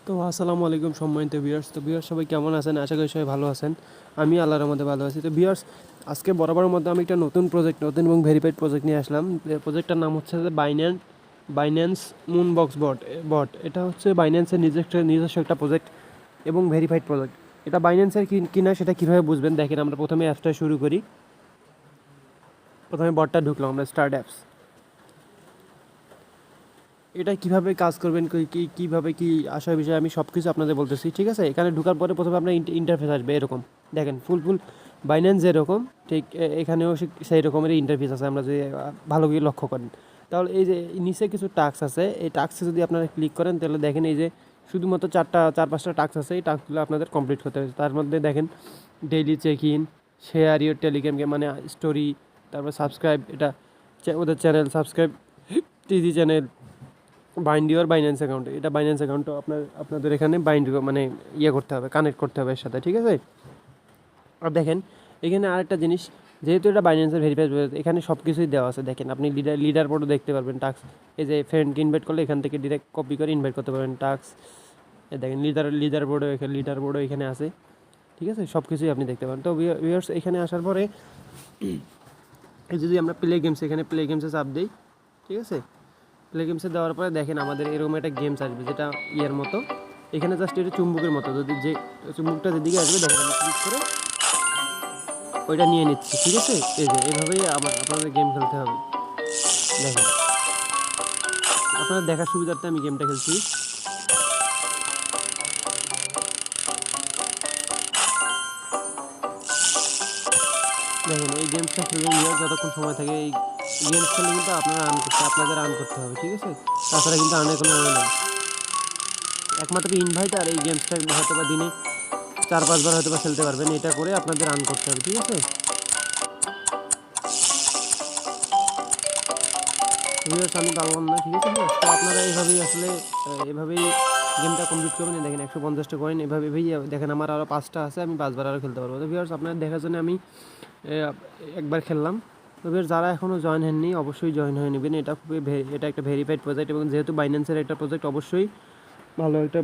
তো আসসালামু আলাইকুম সম্মানিত ভিউয়ার্স। তো ভিউয়ার্স সবাই কেমন আছেন? আশা করি সবাই ভালো আছেন। আমি আল্লাহর রহমতে ভালো আছি। তো ভিউয়ার্স আজকে বরাবরের মধ্যে আমি একটা নতুন এবং ভেরিফাইড প্রজেক্ট নিয়ে আসলাম। প্রজেক্টটার নাম হচ্ছে যে বাইন্যান্স মুনবক্স বট। এটা হচ্ছে বাইন্যান্সের নিজস্ব একটা প্রজেক্ট এবং ভেরিফাইড প্রজেক্ট। এটা বাইন্যান্সের কিনা সেটা কীভাবে বুঝবেন? দেখেন, আমরা প্রথমে অ্যাপসটা শুরু করি। প্রথমে বটটা ঢুকলাম আমরা, স্টার্ট অ্যাপস। এটা কীভাবে কাজ করবেন, কীভাবে কী আসার বিষয়ে আমি সব কিছু আপনাদের বলতেছি, ঠিক আছে? এখানে ঢোকার পরে প্রথমে আপনার ইন্টারফেস আসবে এরকম। দেখেন, ফুল বাইন্যান্স যেরকম ঠিক এখানেও সেই রকমেরই ইন্টারফেস আছে, আমরা যে ভালো করে লক্ষ্য করেন। তাহলে এই যে নিচে কিছু টাস্ক আছে, এই টাস্কে যদি আপনারা ক্লিক করেন তাহলে দেখেন এই যে শুধুমাত্র 4-5টা টাস্ক আছে। এই টাস্কগুলো আপনাদের কমপ্লিট করতে হবে। তার মধ্যে দেখেন daily check in, share your Telegram game মানে স্টোরি, তারপর সাবস্ক্রাইব, এটা ওদের channel subscribe, TG channel, bind your Binance account. এটা বাইন্যান্স অ্যাকাউন্টও আপনাদের এখানে মানে করতে হবে, কানেক্ট করতে হবে এর সাথে, ঠিক আছে? আর দেখেন এখানে আরেকটা জিনিস, যেহেতু এটা বাইন্যান্সের ভেরিফাইড, এখানে সব কিছুই দেওয়া আছে। দেখেন, আপনি লিডার বোর্ডও দেখতে পারবেন। টাস্ক, এই যে ফ্রেন্ডকে ইনভাইট করলে এখান থেকে ডিরেক্ট কপি করে ইনভাইট করতে পারবেন। টাস্ক দেখেন, লিডার বোর্ডও এখানে আছে, ঠিক আছে? সব কিছুই আপনি দেখতে পারেন। তো ভিউয়ার্স এখানে আসার পরে যদি আমরা এখানে প্লে গেমসে চাপ দিই, ঠিক আছে? প্লে গেমসে দেওয়ার পরে দেখেন আমাদের এরকম একটা গেমস আসবে, যেটা ইয়ের মতো। এখানে জাস্ট এটা চুম্বকের মতো, যদি যে চুম্বকটা যেদিকে আসবে দেখেন আমি ক্লিক করে ওইটা নিয়ে নিচ্ছি, ঠিক আছে? এই যে এইভাবেই আপনাদের গেম খেলতে হবে। দেখেন, আপনাদের দেখার সুবিধার্থে আমি গেমটা খেলছি। দেখেন, এই গেমসটা খেলবেন যতক্ষণ সময় থাকে। এই গেমস খেলে কিন্তু আপনাদের আর্ন করতে হবে, ঠিক আছে? তাছাড়া কিন্তু আর্নের কোনো ওয়ে নেই। একমাত্র ইনভাইট আর এই গেমসটা হয়তো বা দিনে 4-5 বার হয়তো বা খেলতে পারবেন। এটা করে আপনাদের আর্ন করতে হবে, ঠিক আছে? ভিউয়ার্স আমি পারলাম না, ঠিক আছে? তো আপনারা এইভাবেই আসলে এভাবেই গেমটা কমপ্লিট করবেন। দেখেন 150টা কয়েন, এভাবেই দেখেন আমার আরও 5টা আছে, আমি 5বার আরও খেলতে পারবো। তো ভিউয়ার্স আপনারা দেখার জন্য আমি একবার খেললাম। তো ভিউয়ার্স যারা এখনও জয়েন হননি অবশ্যই জয়েন হয়ে নেবেন। এটা একটা ভেরিফাইড প্রজেক্ট এবং যেহেতু বাইন্যান্সের একটা প্রজেক্ট, অবশ্যই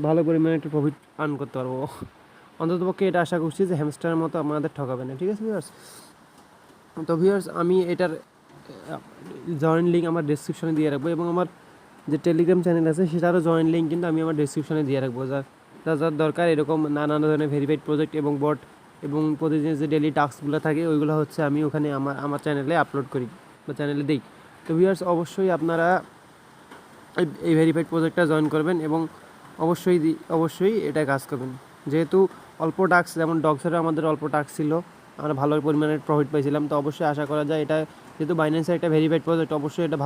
ভালো পরিমাণে একটা প্রফিট আর্ন করতে পারবো। অন্ততপক্ষে এটা আশা করছি যে হ্যামস্টারের মতো আমাদের ঠকাবে না, ঠিক আছে ভিউয়ার্স? তো ভিউয়ার্স আমি এটার জয়েন লিঙ্ক আমার ডেসক্রিপশনে দিয়ে রাখবো, এবং আমার যে টেলিগ্রাম চ্যানেল আছে সেটারও জয়েন লিঙ্ক কিন্তু আমি আমার ডেসক্রিপশনে দিয়ে রাখবো। যার দরকার এরকম নানা ধরনের ভেরিফাইড প্রজেক্ট এবং বট এবং প্রতিদিন যে ডেলি টাস্কগুলো থাকে ওইগুলো হচ্ছে আমি ওখানে আমার চ্যানেলে আপলোড করি বা চ্যানেলে দিই। তো ভিউয়ার্স অবশ্যই আপনারা এই ভেরিফাইড প্রজেক্টটা জয়েন করবেন এবং অবশ্যই এটা কাজ করবেন। যেহেতু অল্প টাস্ক, যেমন ডগসেরও আমাদের অল্প টাস্ক ছিল, আমরা ভালো পরিমাণের প্রফিট পাইছিলাম। তো অবশ্যই আশা করা যায় এটা যেহেতু বাইন্যান্সের একটা ভেরিফাইড প্রজেক্ট, অবশ্যই এটা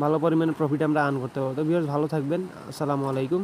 ভালো পরিমাণের প্রফিট আমরা আর্ন করতে পারবো। তো ভিউয়ার্স ভালো থাকবেন। আসসালামু আলাইকুম।